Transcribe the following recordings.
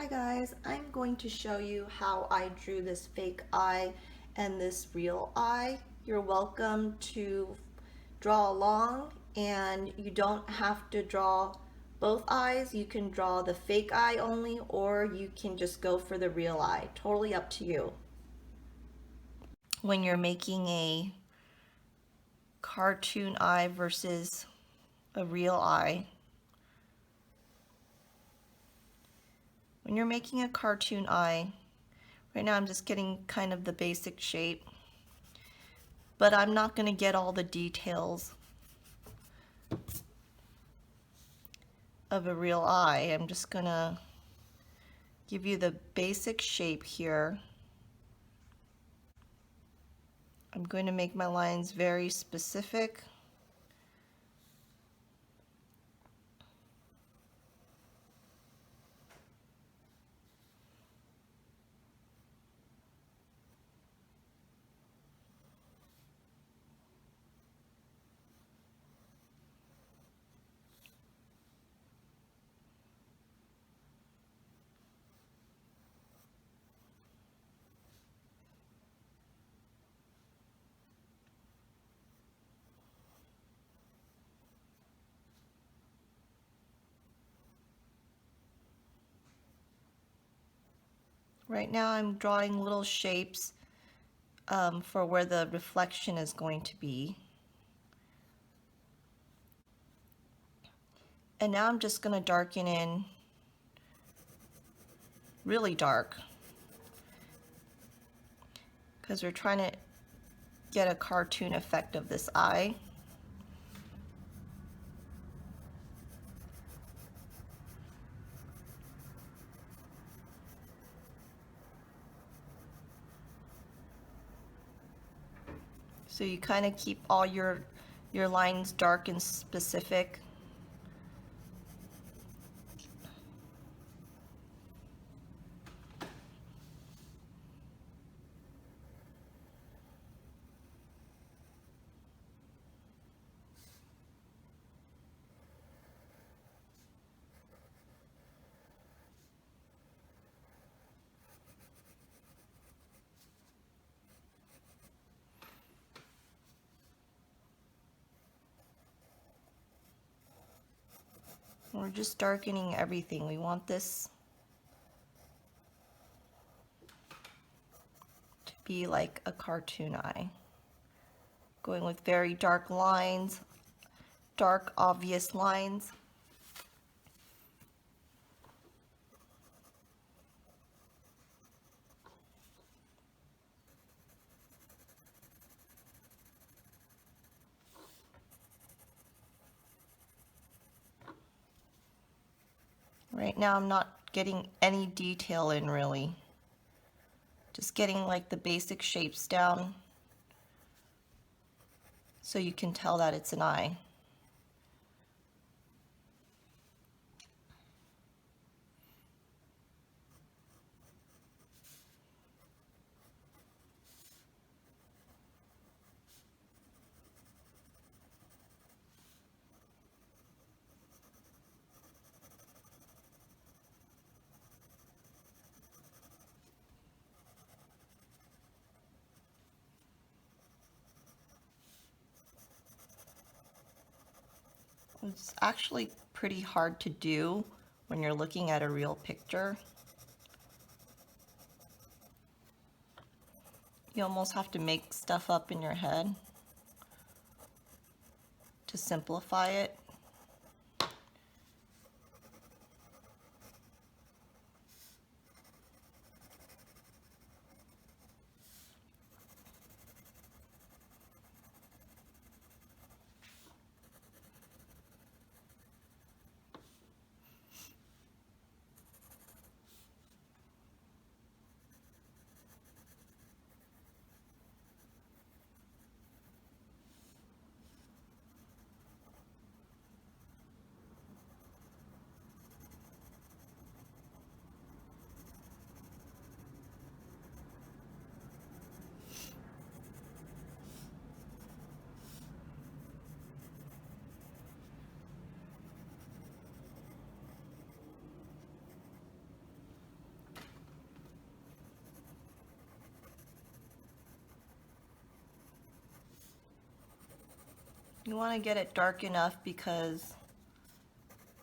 Hi guys, I'm going to show you how I drew this fake eye and this real eye. You're welcome to draw along, and you don't have to draw both eyes. You can draw the fake eye only, or you can just go for the real eye. Totally up to you. When you're making a cartoon eye versus a real eye, when you're making a cartoon eye, right now I'm just getting kind of the basic shape, but I'm not going to get all the details of a real eye. I'm just going to give you the basic shape here. I'm going to make my lines very specific. Right now I'm drawing little shapes for where the reflection is going to be. And now I'm just going to darken in really dark, because we're trying to get a cartoon effect of this eye. So you kind of keep all your lines dark and specific. We're just darkening everything. We want this to be like a cartoon eye. Going with very dark lines, dark obvious lines. Right now I'm not getting any detail in really. Just getting like the basic shapes down so you can tell that it's an eye. It's actually pretty hard to do when you're looking at a real picture. You almost have to make stuff up in your head to simplify it. You want to get it dark enough because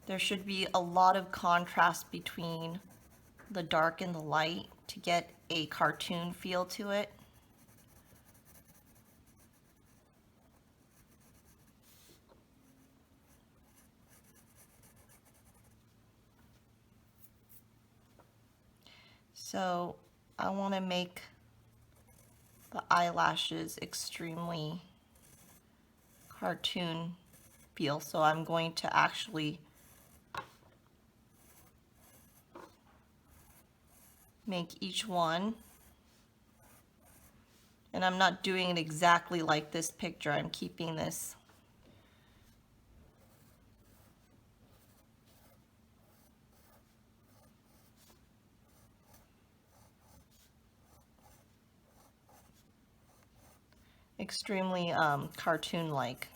there should be a lot of contrast between the dark and the light to get a cartoon feel to it. So I want to make the eyelashes extremely cartoon feel. So I'm going to actually make each one. And I'm not doing it exactly like this picture. I'm keeping this extremely cartoon-like.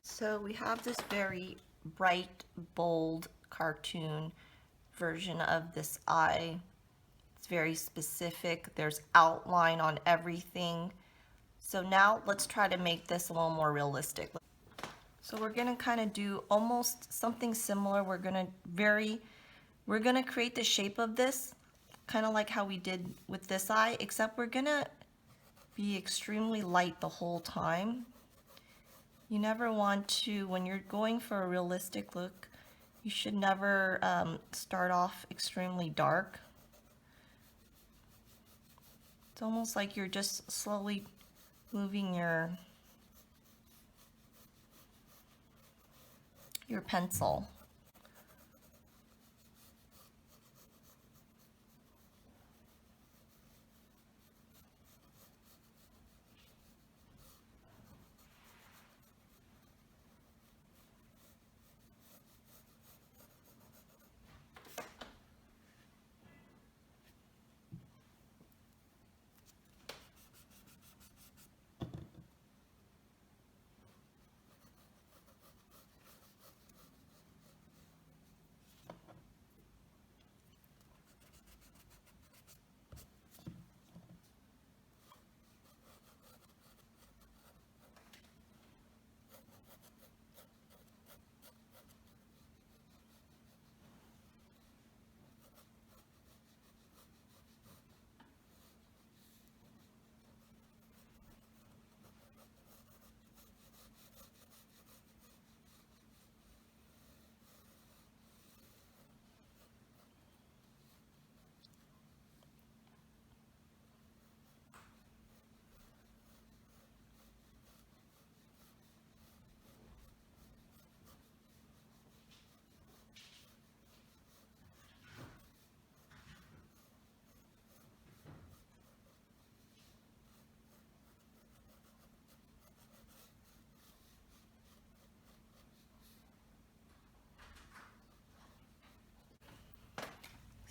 So we have this very bright, bold cartoon version of this eye. It's very specific. There's outline on everything. So now let's try to make this a little more realistic. So we're gonna kind of do almost something similar. We're gonna create the shape of this, kind of like how we did with this eye, except we're gonna be extremely light the whole time. You never want to, when you're going for a realistic look, you should never start off extremely dark. It's almost like you're just slowly moving your pencil.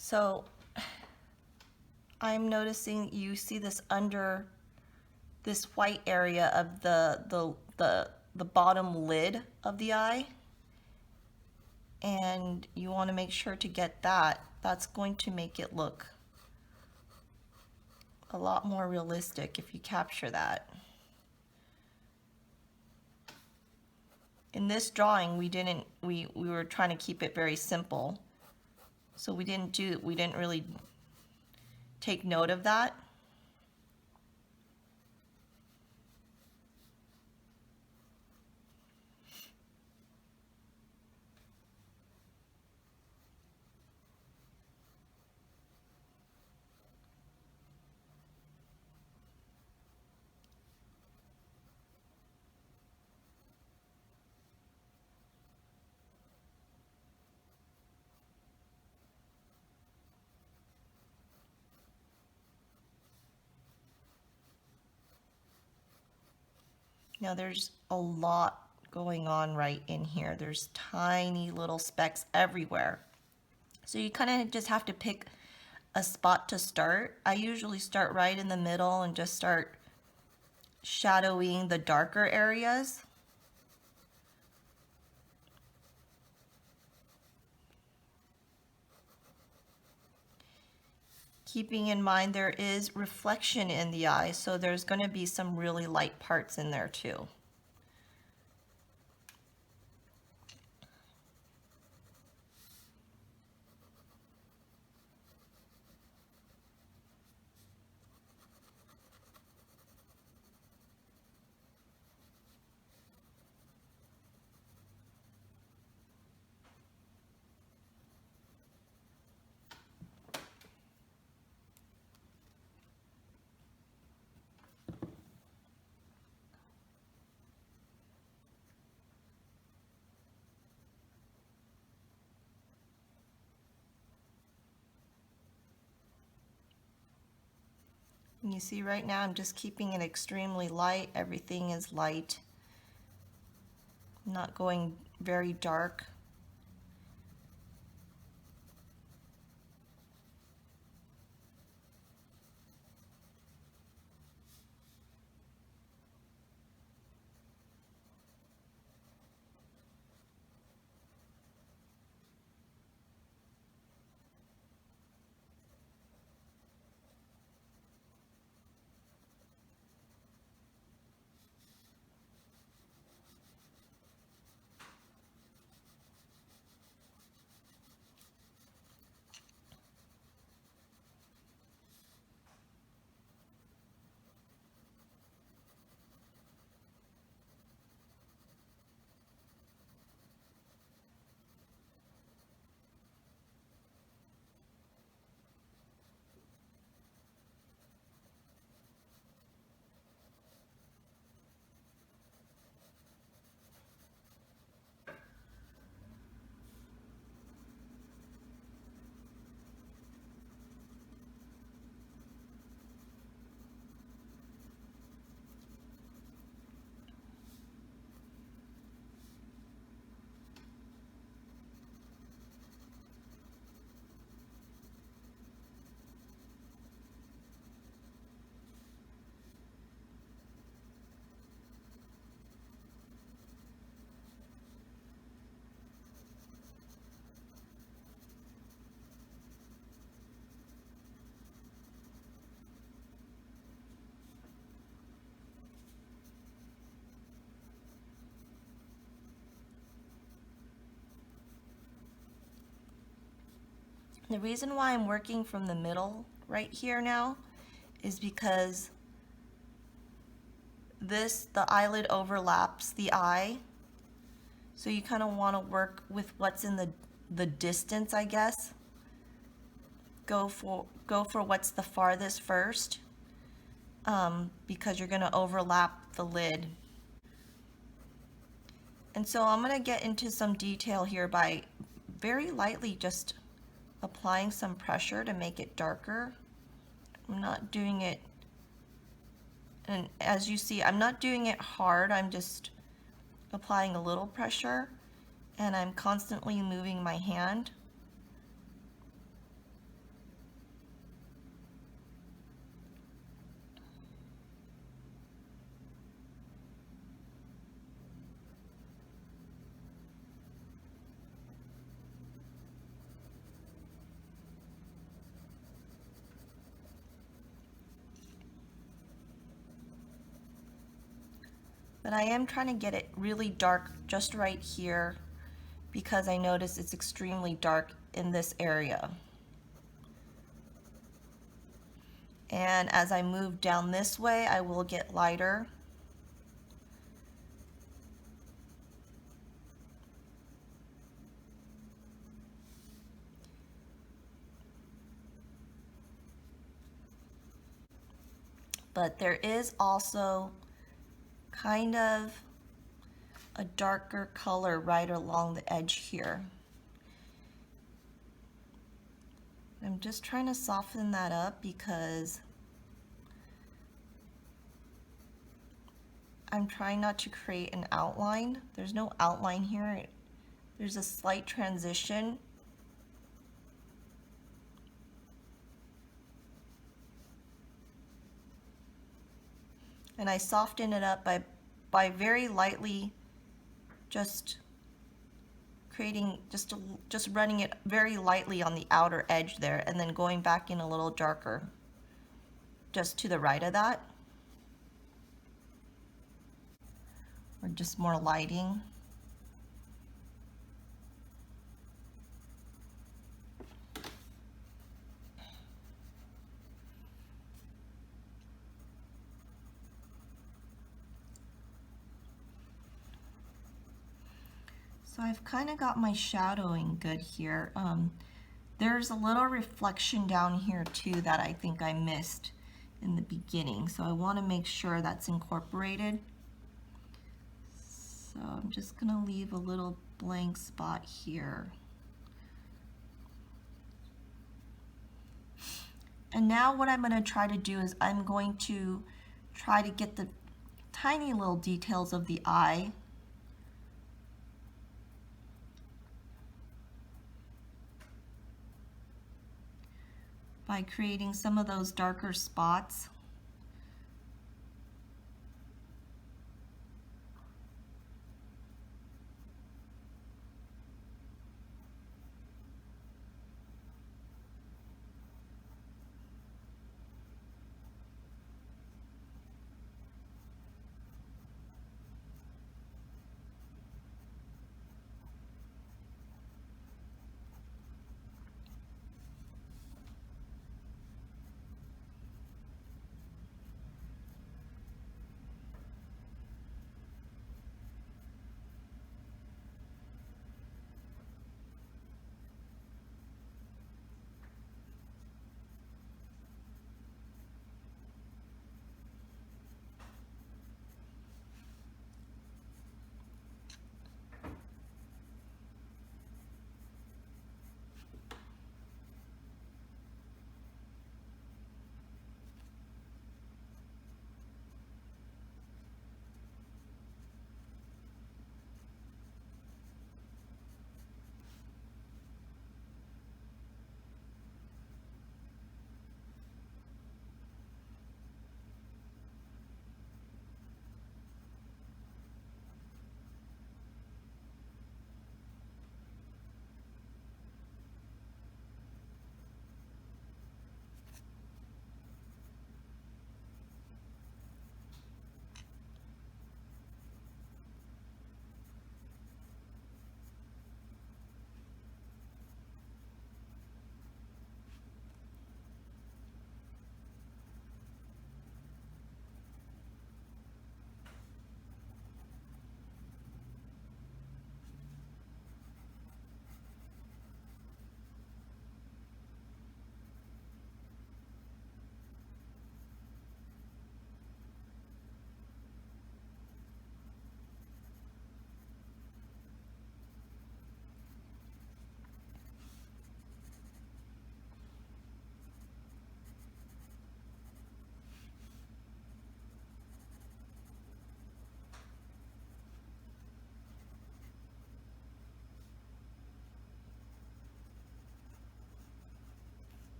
So I'm noticing you see this under this white area of the the bottom lid of the eye, and you want to make sure to get that. That's going to make it look a lot more realistic if you capture that. In this drawing, we were trying to keep it very simple, so we didn't really take note of that. Now there's a lot going on right in here. There's tiny little specks everywhere. So you kind of just have to pick a spot to start. I usually start right in the middle and just start shadowing the darker areas. Keeping in mind there is reflection in the eye, so there's going to be some really light parts in there too. And you see right now I'm just keeping it extremely light. Everything is light. I'm not going very dark. The reason why I'm working from the middle right here now is because the eyelid overlaps the eye. So you kind of want to work with what's in the distance, I guess. Go for what's the farthest first, because you're going to overlap the lid. And so I'm going to get into some detail here by very lightly just applying some pressure to make it darker. I'm not doing it, and as you see, I'm not doing it hard. I'm just applying a little pressure, and I'm constantly moving my hand. But I am trying to get it really dark just right here because I notice it's extremely dark in this area. And as I move down this way, I will get lighter. But there is also kind of a darker color right along the edge here. I'm just trying to soften that up because I'm trying not to create an outline. There's no outline here. There's a slight transition. And I soften it up by very lightly just creating, just running it very lightly on the outer edge there and then going back in a little darker just to the right of that. Or just more lighting. So I've kind of got my shadowing good here. There's a little reflection down here too that I think I missed in the beginning. So I want to make sure that's incorporated. So I'm just going to leave a little blank spot here. And now what I'm going to try to do is I'm going to try to get the tiny little details of the eye. By creating some of those darker spots.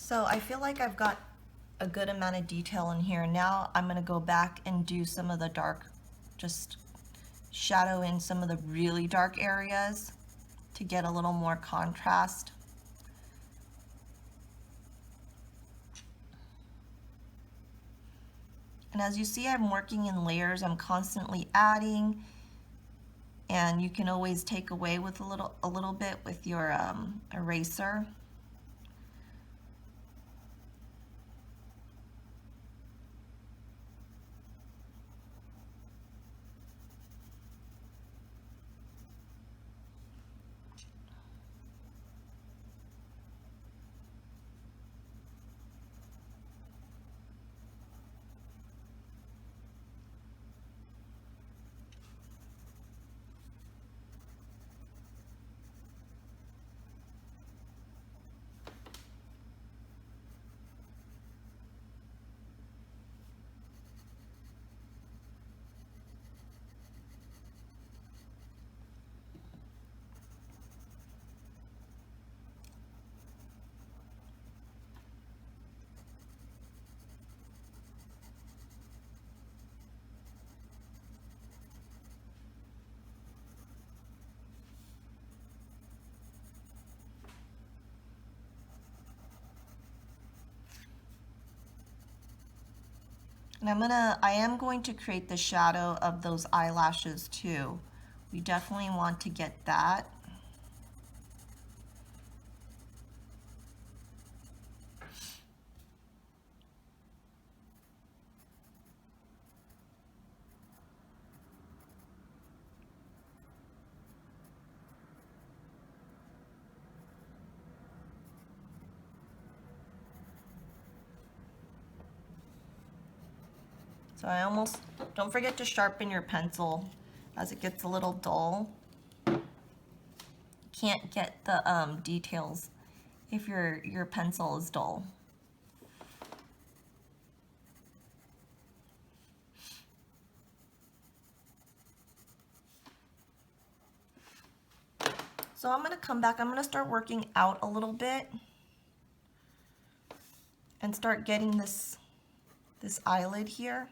So I feel like I've got a good amount of detail in here. Now I'm going to go back and do some of the dark, just shadow in some of the really dark areas to get a little more contrast. And as you see, I'm working in layers. I'm constantly adding, and you can always take away with a little bit with your eraser. And I am going to create the shadow of those eyelashes too. We definitely want to get that. So don't forget to sharpen your pencil as it gets a little dull. Can't get the details if your pencil is dull. So I'm gonna come back, I'm gonna start working out a little bit and start getting this eyelid here.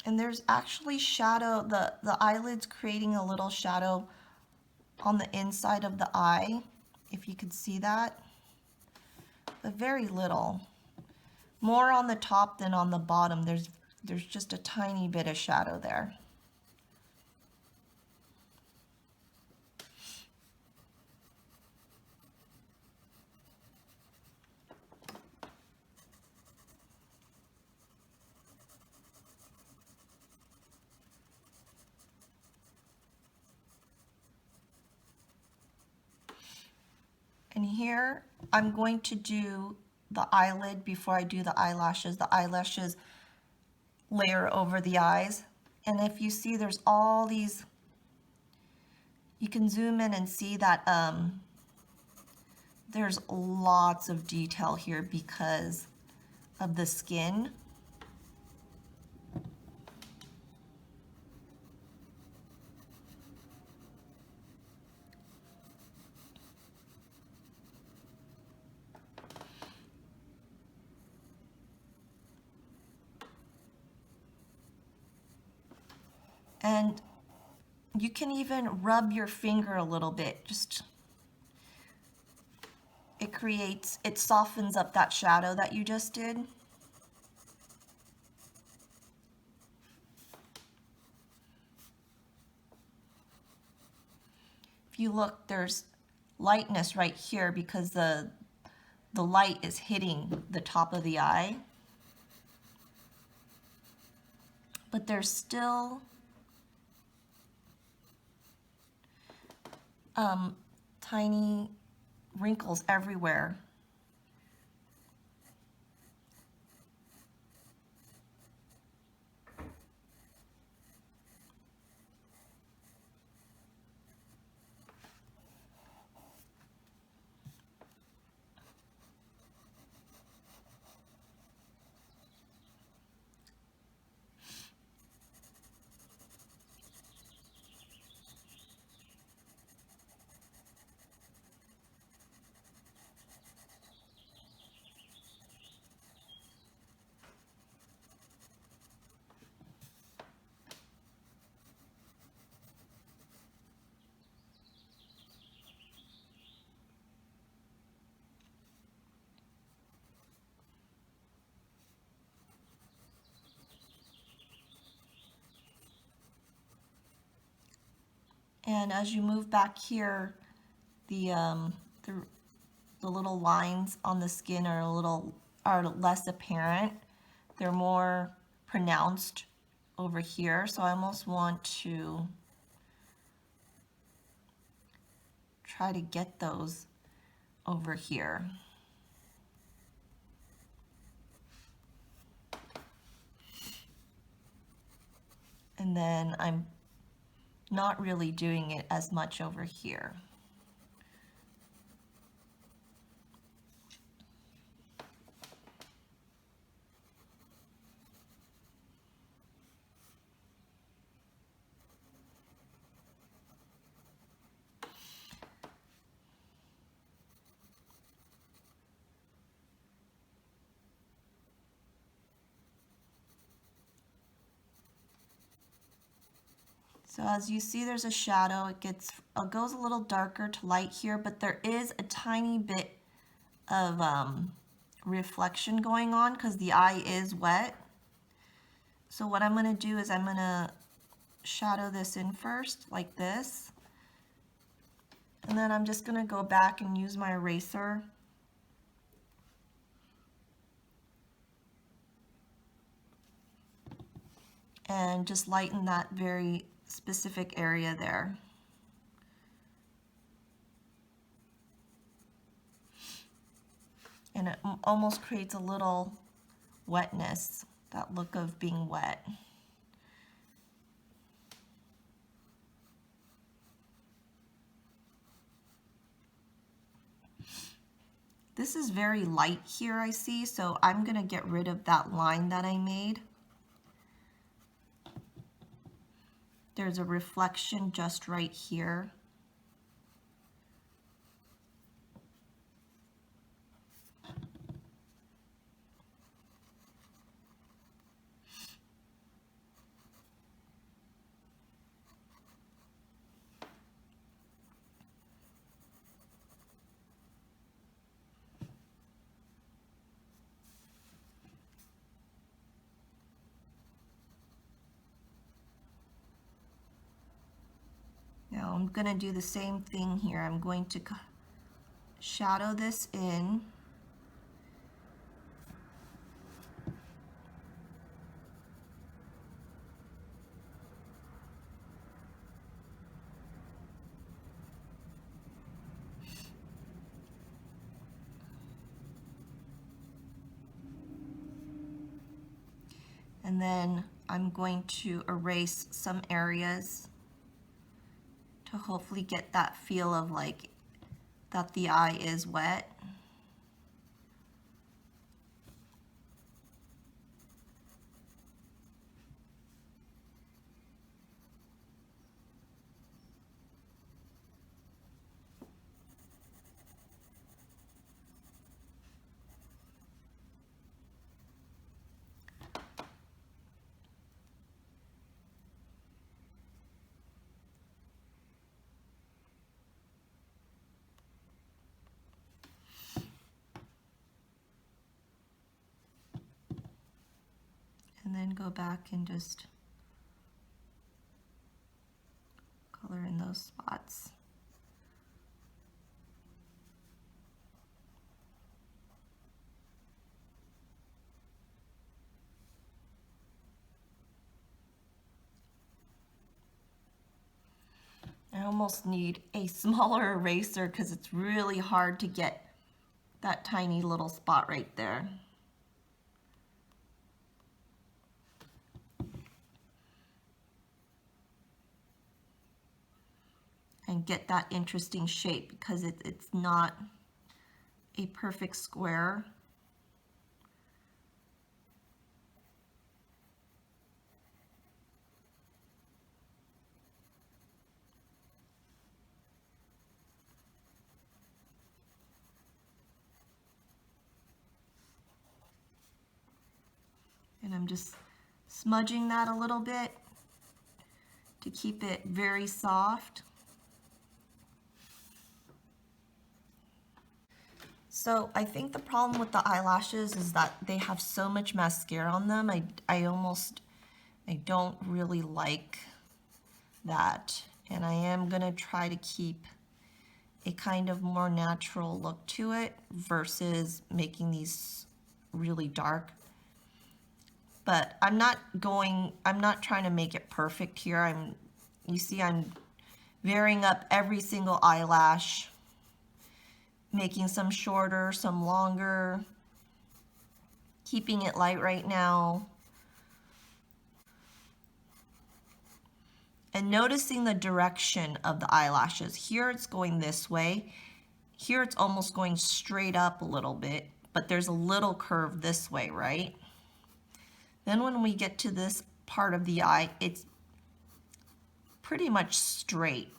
And there's actually shadow, the eyelid's creating a little shadow on the inside of the eye, if you could see that, but very little. More on the top than on the bottom. There's just a tiny bit of shadow there. And here I'm going to do the eyelid before I do the eyelashes. The eyelashes layer over the eyes. And if you see, there's all these, you can zoom in and see that there's lots of detail here because of the skin. And you can even rub your finger a little bit, just it softens up that shadow that you just did. If you look, there's lightness right here because the light is hitting the top of the eye. But there's still tiny wrinkles everywhere. And as you move back here, the little lines on the skin are less apparent. They're more pronounced over here. So I almost want to try to get those over here. And then I'm not really doing it as much over here. So as you see, there's a shadow. It goes a little darker to light here, but there is a tiny bit of reflection going on because the eye is wet. So what I'm going to do is I'm going to shadow this in first, like this. And then I'm just going to go back and use my eraser and just lighten that very specific area there. And it almost creates a little wetness, that look of being wet. This is very light here, I see, so I'm going to get rid of that line that I made. There's a reflection just right here. Now I'm going to do the same thing here. I'm going to shadow this in. And then I'm going to erase some areas to hopefully get that feel of like that the eye is wet. And then go back and just color in those spots. I almost need a smaller eraser because it's really hard to get that tiny little spot right there. And get that interesting shape because it's not a perfect square. And I'm just smudging that a little bit to keep it very soft. So I think the problem with the eyelashes is that they have so much mascara on them. I don't really like that. And I am going to try to keep a kind of more natural look to it versus making these really dark. But I'm not trying to make it perfect here. You see I'm varying up every single eyelash, making some shorter, some longer, keeping it light right now. And noticing the direction of the eyelashes. Here it's going this way. Here it's almost going straight up a little bit, but there's a little curve this way, right? Then when we get to this part of the eye, it's pretty much straight.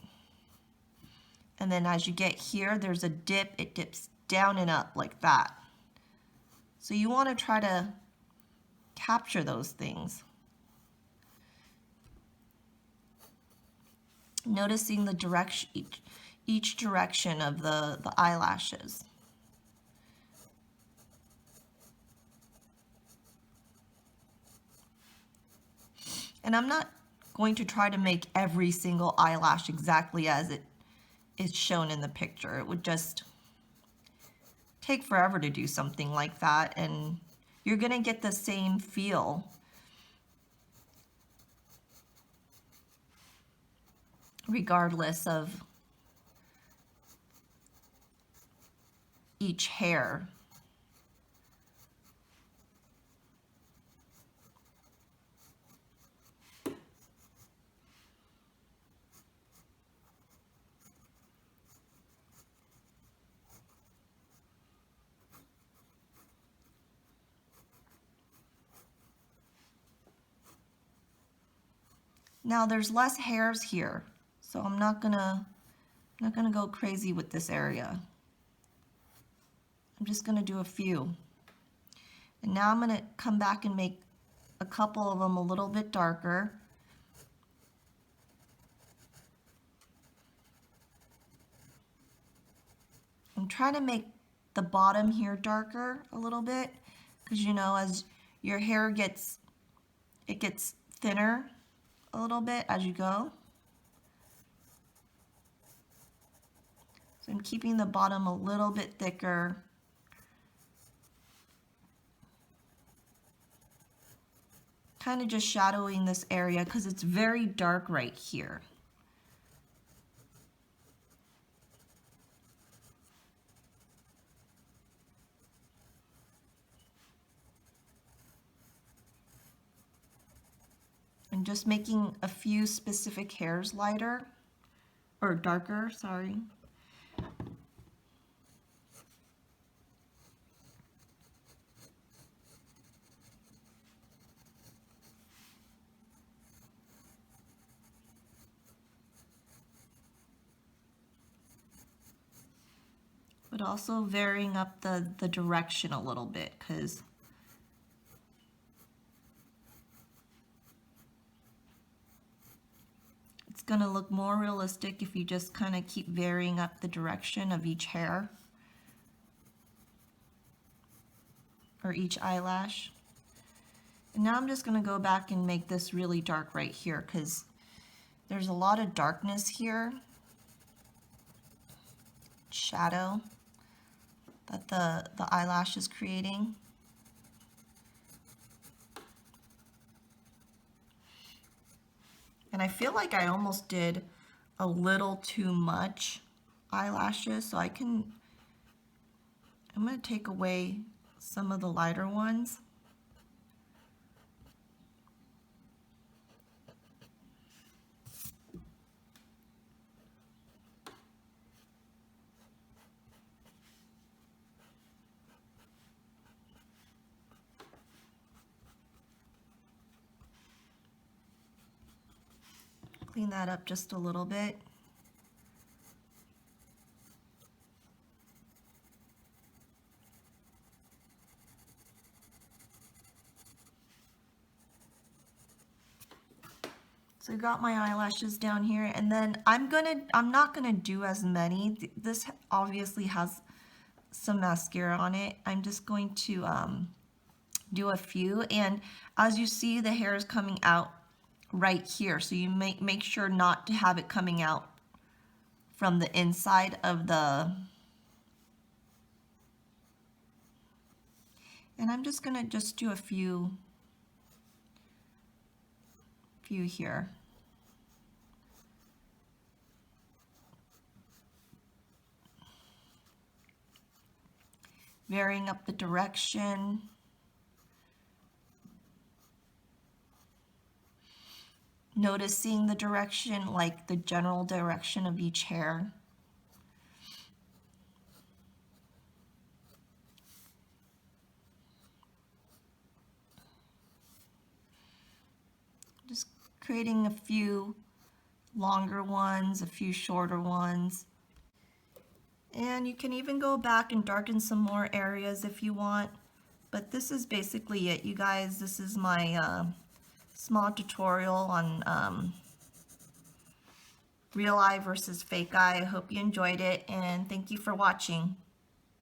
And then as you get here, there's a dip. It dips down and up like that. So you want to try to capture those things. Noticing the direction, each direction of the eyelashes. And I'm not going to try to make every single eyelash exactly as it is shown in the picture. It would just take forever to do something like that, and you're going to get the same feel regardless of each hair. Now there's less hairs here, so I'm not gonna go crazy with this area. I'm just gonna do a few. And now I'm gonna come back and make a couple of them a little bit darker. I'm trying to make the bottom here darker a little bit, because you know, as your hair gets thinner a little bit as you go. So I'm keeping the bottom a little bit thicker. Kind of just shadowing this area because it's very dark right here. And just making a few specific hairs lighter, or darker, sorry. But also varying up the direction a little bit, because it's going to look more realistic if you just kind of keep varying up the direction of each hair or each eyelash. And now I'm just going to go back and make this really dark right here because there's a lot of darkness here, shadow that the eyelash is creating. And I feel like I almost did a little too much eyelashes, so I'm going to take away some of the lighter ones. Clean that up just a little bit. So I got my eyelashes down here, and then I'm not gonna do as many. This obviously has some mascara on it. I'm just going to do a few, and as you see, the hair is coming out right here. So you make sure not to have it coming out from the inside of the, and I'm just gonna just do a few here. Varying up the direction. Noticing the direction, like the general direction of each hair. Just creating a few longer ones, a few shorter ones. And you can even go back and darken some more areas if you want. But this is basically it, you guys. This is my small tutorial on real eye versus fake eye. I hope you enjoyed it, and thank you for watching.